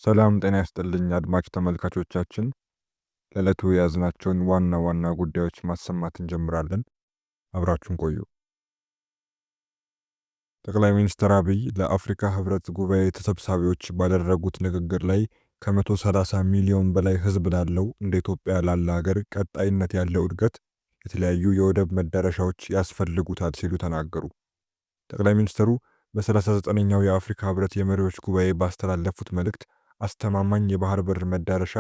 ሰላም ጤና ይስጥልኝ አድማጭ ተመልካቾቻችን። ለዕለቱ የያዝናቸውን ዋና ዋና ጉዳዮች ማሰማት እንጀምራለን። አብራችሁን ቆዩ። ጠቅላይ ሚኒስትር አብይ ለአፍሪካ ህብረት ጉባኤ ተሰብሳቢዎች ባደረጉት ንግግር ላይ ከ130 ሚሊዮን በላይ ህዝብ ላለው እንደ ኢትዮጵያ ላለ ሀገር ቀጣይነት ያለው እድገት የተለያዩ የወደብ መዳረሻዎች ያስፈልጉታል ሲሉ ተናገሩ። ጠቅላይ ሚኒስትሩ በ39ኛው የአፍሪካ ህብረት የመሪዎች ጉባኤ ባስተላለፉት መልእክት አስተማማኝ የባህር በር መዳረሻ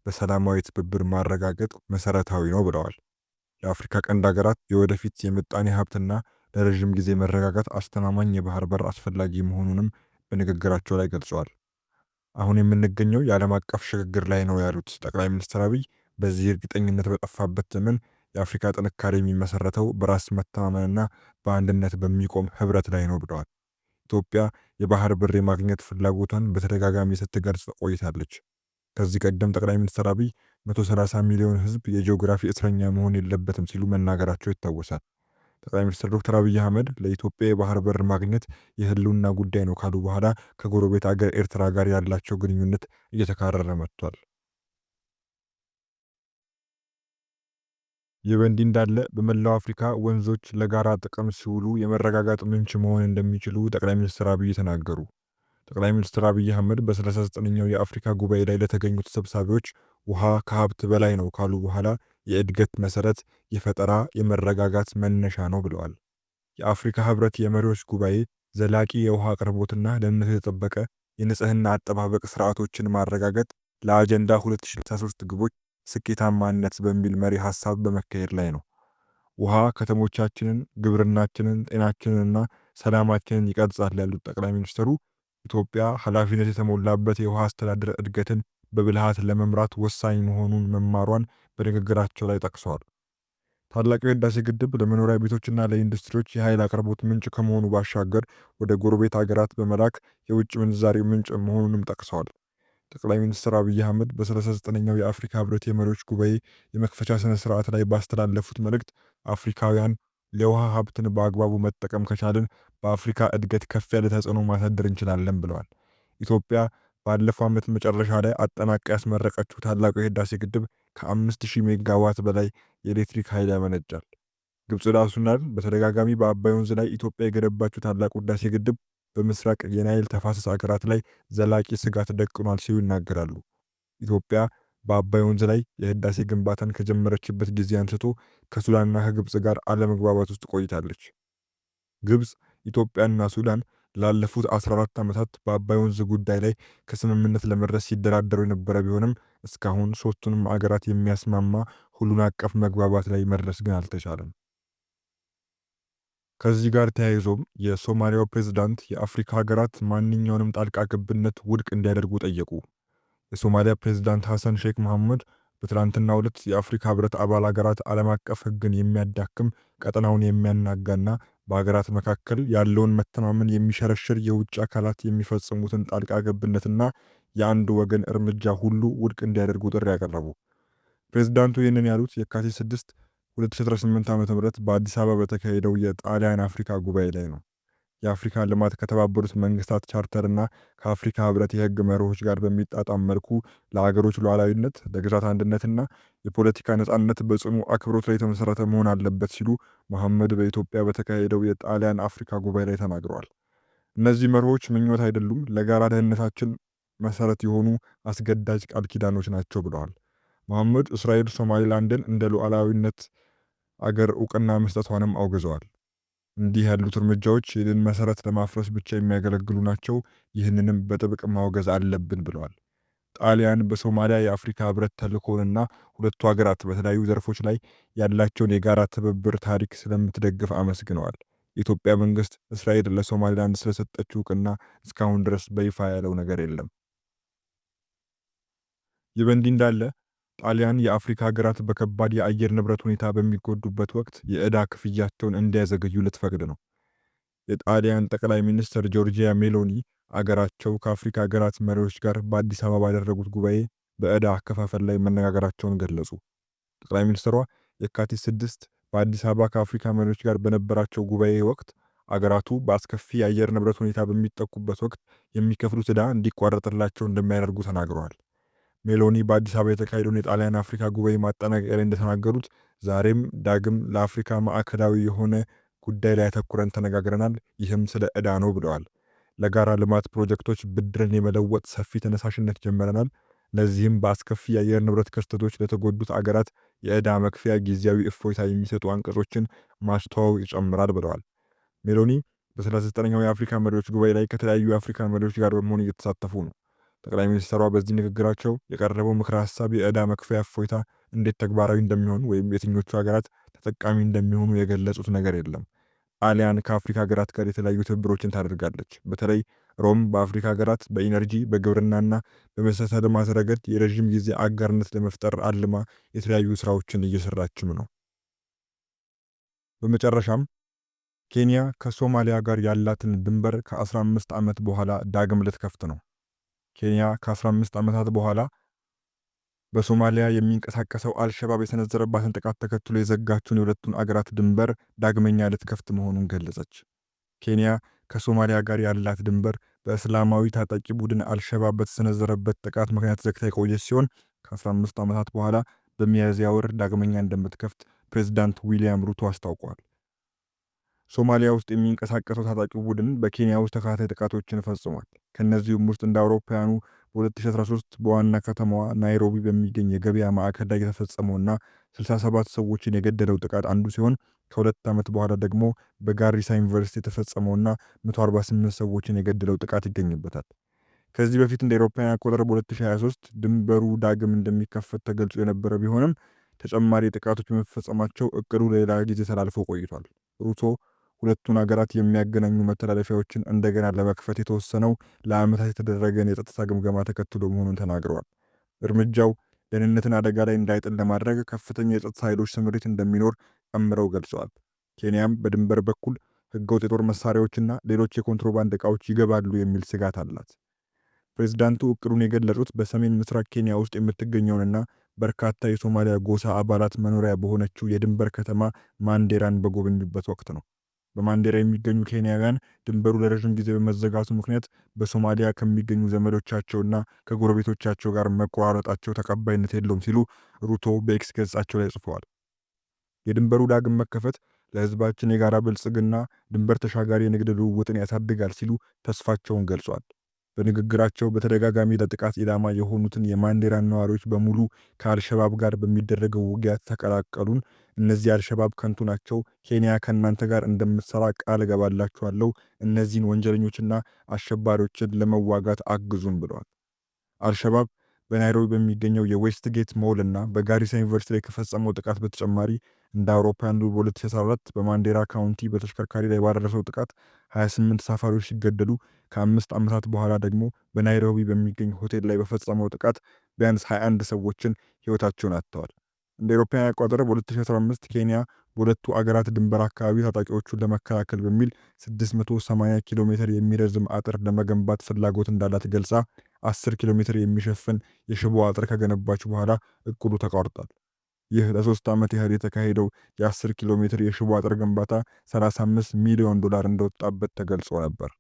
በሰላማዊ ትብብር ማረጋገጥ መሰረታዊ ነው ብለዋል። የአፍሪካ ቀንድ ሀገራት የወደፊት የምጣኔ ሀብትና ለረጅም ጊዜ መረጋጋት አስተማማኝ የባህር በር አስፈላጊ መሆኑንም በንግግራቸው ላይ ገልጸዋል። አሁን የምንገኘው የዓለም አቀፍ ሽግግር ላይ ነው ያሉት ጠቅላይ ሚኒስትር አብይ በዚህ እርግጠኝነት በጠፋበት ዘመን የአፍሪካ ጥንካሬ የሚመሰረተው በራስ መተማመንና በአንድነት በሚቆም ህብረት ላይ ነው ብለዋል። ኢትዮጵያ የባህር በር የማግኘት ፍላጎቷን በተደጋጋሚ ስትገልጽ ቆይታለች። ከዚህ ቀደም ጠቅላይ ሚኒስትር አብይ 130 ሚሊዮን ህዝብ የጂኦግራፊ እስረኛ መሆን የለበትም ሲሉ መናገራቸው ይታወሳል። ጠቅላይ ሚኒስትር ዶክተር አብይ አህመድ ለኢትዮጵያ የባህር በር ማግኘት የህልውና ጉዳይ ነው ካሉ በኋላ ከጎረቤት አገር ኤርትራ ጋር ያላቸው ግንኙነት እየተካረረ መጥቷል። ይህ በእንዲህ እንዳለ በመላው አፍሪካ ወንዞች ለጋራ ጥቅም ሲውሉ የመረጋጋት ምንጭ መሆን እንደሚችሉ ጠቅላይ ሚኒስትር አብይ ተናገሩ። ጠቅላይ ሚኒስትር አብይ አህመድ በ39ኛው የአፍሪካ ጉባኤ ላይ ለተገኙ ተሰብሳቢዎች ውሃ ከሀብት በላይ ነው ካሉ በኋላ የእድገት መሰረት፣ የፈጠራ የመረጋጋት መነሻ ነው ብለዋል። የአፍሪካ ህብረት የመሪዎች ጉባኤ ዘላቂ የውሃ አቅርቦትና ደህንነት የተጠበቀ የንጽህና አጠባበቅ ስርዓቶችን ማረጋገጥ ለአጀንዳ 2063 ግቦች ስኬታማነት በሚል መሪ ሐሳብ በመካሄድ ላይ ነው። ውሃ ከተሞቻችንን፣ ግብርናችንን፣ ጤናችንንና ሰላማችንን ይቀርጻል ያሉት ጠቅላይ ሚኒስትሩ ኢትዮጵያ ኃላፊነት የተሞላበት የውሃ አስተዳደር እድገትን በብልሃት ለመምራት ወሳኝ መሆኑን መማሯን በንግግራቸው ላይ ጠቅሰዋል። ታላቁ የህዳሴ ግድብ ለመኖሪያ ቤቶችና ለኢንዱስትሪዎች የኃይል አቅርቦት ምንጭ ከመሆኑ ባሻገር ወደ ጎረቤት ሀገራት በመላክ የውጭ ምንዛሬ ምንጭ መሆኑንም ጠቅሰዋል። ጠቅላይ ሚኒስትር አብይ አህመድ በ39ኛው የአፍሪካ ህብረት የመሪዎች ጉባኤ የመክፈቻ ስነ ስርዓት ላይ ባስተላለፉት መልእክት አፍሪካውያን ለውሃ ሀብትን በአግባቡ መጠቀም ከቻልን በአፍሪካ እድገት ከፍ ያለ ተጽዕኖ ማሳደር እንችላለን ብለዋል። ኢትዮጵያ ባለፈው ዓመት መጨረሻ ላይ አጠናቃ ያስመረቀችው ታላቁ የህዳሴ ግድብ ከ5000 ሜጋዋት በላይ የኤሌክትሪክ ኃይል ያመነጫል። ግብፅና ሱዳን በተደጋጋሚ በአባይ ወንዝ ላይ ኢትዮጵያ የገነባችው ታላቁ ህዳሴ ግድብ በምስራቅ የናይል ተፋሰስ ሀገራት ላይ ዘላቂ ስጋት ደቅኗል ሲሉ ይናገራሉ። ኢትዮጵያ በአባይ ወንዝ ላይ የህዳሴ ግንባታን ከጀመረችበት ጊዜ አንስቶ ከሱዳንና ከግብፅ ጋር አለመግባባት ውስጥ ቆይታለች። ግብፅ፣ ኢትዮጵያና ሱዳን ላለፉት 14 ዓመታት በአባይ ወንዝ ጉዳይ ላይ ከስምምነት ለመድረስ ሲደራደሩ የነበረ ቢሆንም እስካሁን ሶስቱንም አገራት የሚያስማማ ሁሉን አቀፍ መግባባት ላይ መድረስ ግን አልተቻለም። ከዚህ ጋር ተያይዞም የሶማሊያው ፕሬዝዳንት የአፍሪካ ሀገራት ማንኛውንም ጣልቃ ገብነት ውድቅ እንዲያደርጉ ጠየቁ። የሶማሊያ ፕሬዝዳንት ሐሰን ሼክ መሐመድ በትላንትናው ዕለት የአፍሪካ ህብረት አባል ሀገራት ዓለም አቀፍ ህግን የሚያዳክም ቀጠናውን የሚያናጋና በሀገራት መካከል ያለውን መተማመን የሚሸረሽር የውጭ አካላት የሚፈጽሙትን ጣልቃ ገብነትና የአንድ ወገን እርምጃ ሁሉ ውድቅ እንዲያደርጉ ጥሪ ያቀረቡ። ፕሬዝዳንቱ ይህንን ያሉት የካቲት 6 2018 ዓ.ም በአዲስ አበባ በተካሄደው የጣሊያን አፍሪካ ጉባኤ ላይ ነው። የአፍሪካ ልማት ከተባበሩት መንግስታት ቻርተርና ከአፍሪካ ህብረት የህግ መርሆች ጋር በሚጣጣም መልኩ ለሀገሮች ሉዓላዊነት፣ ለግዛት አንድነትና የፖለቲካ ነጻነት በጽኑ አክብሮት ላይ የተመሰረተ መሆን አለበት ሲሉ መሐመድ በኢትዮጵያ በተካሄደው የጣሊያን አፍሪካ ጉባኤ ላይ ተናግረዋል። እነዚህ መርሆች ምኞት አይደሉም፣ ለጋራ ደህንነታችን መሰረት የሆኑ አስገዳጅ ቃል ኪዳኖች ናቸው ብለዋል። መሐመድ እስራኤል ሶማሊላንድን እንደ ሉዓላዊነት አገር እውቅና መስጠቷንም አውግዘዋል። እንዲህ ያሉት እርምጃዎች ይህንን መሰረት ለማፍረስ ብቻ የሚያገለግሉ ናቸው፣ ይህንንም በጥብቅ ማውገዝ አለብን ብለዋል። ጣሊያን በሶማሊያ የአፍሪካ ህብረት ተልእኮንና ሁለቱ ሀገራት በተለያዩ ዘርፎች ላይ ያላቸውን የጋራ ትብብር ታሪክ ስለምትደግፍ አመስግነዋል። የኢትዮጵያ መንግስት እስራኤል ለሶማሊላንድ ስለሰጠችው እውቅና እስካሁን ድረስ በይፋ ያለው ነገር የለም። ይህ በእንዲህ እንዳለ ጣሊያን የአፍሪካ ሀገራት በከባድ የአየር ንብረት ሁኔታ በሚጎዱበት ወቅት የዕዳ ክፍያቸውን እንዲያዘገዩ ልትፈቅድ ነው። የጣሊያን ጠቅላይ ሚኒስትር ጆርጂያ ሜሎኒ አገራቸው ከአፍሪካ ሀገራት መሪዎች ጋር በአዲስ አበባ ባደረጉት ጉባኤ በዕዳ አከፋፈል ላይ መነጋገራቸውን ገለጹ። ጠቅላይ ሚኒስትሯ የካቲት 6 በአዲስ አበባ ከአፍሪካ መሪዎች ጋር በነበራቸው ጉባኤ ወቅት አገራቱ በአስከፊ የአየር ንብረት ሁኔታ በሚጠቁበት ወቅት የሚከፍሉት ዕዳ እንዲቋረጥላቸው እንደሚያደርጉ ተናግረዋል። ሜሎኒ በአዲስ አበባ የተካሄደውን የጣሊያን አፍሪካ ጉባኤ ማጠናቀቂያ ላይ እንደተናገሩት ዛሬም ዳግም ለአፍሪካ ማዕከላዊ የሆነ ጉዳይ ላይ ያተኩረን ተነጋግረናል፣ ይህም ስለ ዕዳ ነው ብለዋል። ለጋራ ልማት ፕሮጀክቶች ብድርን የመለወጥ ሰፊ ተነሳሽነት ጀምረናል። ለዚህም በአስከፊ የአየር ንብረት ክስተቶች ለተጎዱት አገራት የዕዳ መክፈያ ጊዜያዊ እፎይታ የሚሰጡ አንቀጾችን ማስተዋወቅ ይጨምራል ብለዋል። ሜሎኒ በ39ኛው የአፍሪካ መሪዎች ጉባኤ ላይ ከተለያዩ የአፍሪካ መሪዎች ጋር በመሆን እየተሳተፉ ነው። ጠቅላይ ሚኒስትሯ በዚህ ንግግራቸው የቀረበው ምክረ ሀሳብ የዕዳ መክፈያ እፎይታ እንዴት ተግባራዊ እንደሚሆኑ ወይም የትኞቹ ሀገራት ተጠቃሚ እንደሚሆኑ የገለጹት ነገር የለም። ጣሊያን ከአፍሪካ ሀገራት ጋር የተለያዩ ትብብሮችን ታደርጋለች። በተለይ ሮም በአፍሪካ ሀገራት በኢነርጂ በግብርናና በመሰረተ ልማት ረገድ የረዥም ጊዜ አጋርነት ለመፍጠር አልማ የተለያዩ ስራዎችን እየሰራችም ነው። በመጨረሻም ኬንያ ከሶማሊያ ጋር ያላትን ድንበር ከ15 ዓመት በኋላ ዳግም ልትከፍት ነው። ኬንያ ከ15 ዓመታት በኋላ በሶማሊያ የሚንቀሳቀሰው አልሸባብ የሰነዘረባትን ጥቃት ተከትሎ የዘጋችውን የሁለቱን አገራት ድንበር ዳግመኛ ልትከፍት መሆኑን ገለጸች። ኬንያ ከሶማሊያ ጋር ያላት ድንበር በእስላማዊ ታጣቂ ቡድን አልሸባብ በተሰነዘረበት ጥቃት ምክንያት ዘግታ የቆየች ሲሆን ከ15 ዓመታት በኋላ በሚያዝያ ወር ዳግመኛ እንደምትከፍት ፕሬዝዳንት ዊሊያም ሩቶ አስታውቀዋል። ሶማሊያ ውስጥ የሚንቀሳቀሰው ታጣቂ ቡድን በኬንያ ውስጥ ተከታታይ ጥቃቶችን ፈጽሟል። ከነዚህም ውስጥ እንደ አውሮፓውያኑ በ2013 በዋና ከተማዋ ናይሮቢ በሚገኝ የገበያ ማዕከል ላይ የተፈጸመውና 67 ሰዎችን የገደለው ጥቃት አንዱ ሲሆን ከሁለት ዓመት በኋላ ደግሞ በጋሪሳ ዩኒቨርሲቲ የተፈጸመውና 148 ሰዎችን የገደለው ጥቃት ይገኝበታል። ከዚህ በፊት እንደ አውሮፓውያን አቆጣጠር በ2023 ድንበሩ ዳግም እንደሚከፈት ተገልጾ የነበረ ቢሆንም ተጨማሪ ጥቃቶች በመፈጸማቸው እቅዱ ለሌላ ጊዜ ተላልፎ ቆይቷል። ሩቶ ሁለቱን ሀገራት የሚያገናኙ መተላለፊያዎችን እንደገና ለመክፈት የተወሰነው ለዓመታት የተደረገን የጸጥታ ግምገማ ተከትሎ መሆኑን ተናግረዋል። እርምጃው ደህንነትን አደጋ ላይ እንዳይጥል ለማድረግ ከፍተኛ የጸጥታ ኃይሎች ስምሪት እንደሚኖር ጨምረው ገልጸዋል። ኬንያም በድንበር በኩል ህገወጥ የጦር መሳሪያዎችና ሌሎች የኮንትሮባንድ ዕቃዎች ይገባሉ የሚል ስጋት አላት። ፕሬዝዳንቱ እቅዱን የገለጹት በሰሜን ምስራቅ ኬንያ ውስጥ የምትገኘውንና በርካታ የሶማሊያ ጎሳ አባላት መኖሪያ በሆነችው የድንበር ከተማ ማንዴራን በጎበኙበት ወቅት ነው። በማንዴራ የሚገኙ ኬንያውያን ድንበሩ ለረዥም ጊዜ በመዘጋቱ ምክንያት በሶማሊያ ከሚገኙ ዘመዶቻቸውና ከጎረቤቶቻቸው ጋር መቆራረጣቸው ተቀባይነት የለውም ሲሉ ሩቶ በኤክስ ገጻቸው ላይ ጽፈዋል። የድንበሩ ዳግም መከፈት ለህዝባችን የጋራ ብልጽግና ድንበር ተሻጋሪ የንግድ ልውውጥን ያሳድጋል ሲሉ ተስፋቸውን ገልጿል። በንግግራቸው በተደጋጋሚ ለጥቃት ኢላማ የሆኑትን የማንዴራን ነዋሪዎች በሙሉ ከአልሸባብ ጋር በሚደረገው ውጊያ ተቀላቀሉን፣ እነዚህ አልሸባብ ከንቱ ናቸው፣ ኬንያ ከእናንተ ጋር እንደምትሰራ ቃል እገባላችኋለሁ፣ እነዚህን ወንጀለኞችና አሸባሪዎችን ለመዋጋት አግዙን ብለዋል። አልሸባብ በናይሮቢ በሚገኘው የዌስት ጌት ሞል እና በጋሪሳ ዩኒቨርሲቲ ላይ ከፈጸመው ጥቃት በተጨማሪ እንደ አውሮፓውያኑ በ2014 በማንዴራ ካውንቲ በተሽከርካሪ ላይ ባደረሰው ጥቃት 28 ተሳፋሪዎች ሲገደሉ ከ5 ዓመታት በኋላ ደግሞ በናይሮቢ በሚገኝ ሆቴል ላይ በፈጸመው ጥቃት ቢያንስ 21 ሰዎችን ህይወታቸውን አጥተዋል። እንደ አውሮፓውያን አቆጣጠር በ2015 ኬንያ በሁለቱ አገራት ድንበር አካባቢ ታጣቂዎቹን ለመከላከል በሚል 680 ኪሎ ሜትር የሚረዝም አጥር ለመገንባት ፍላጎት እንዳላት ገልጻ 10 ኪሎ ሜትር የሚሸፍን የሽቦ አጥር ከገነባች በኋላ እቅዱ ተቋርጧል። ይህ ለ3 ዓመት ያህል የተካሄደው የ10 ኪሎ ሜትር የሽቦ አጥር ግንባታ $35 ሚሊዮን እንደወጣበት ተገልጾ ነበር።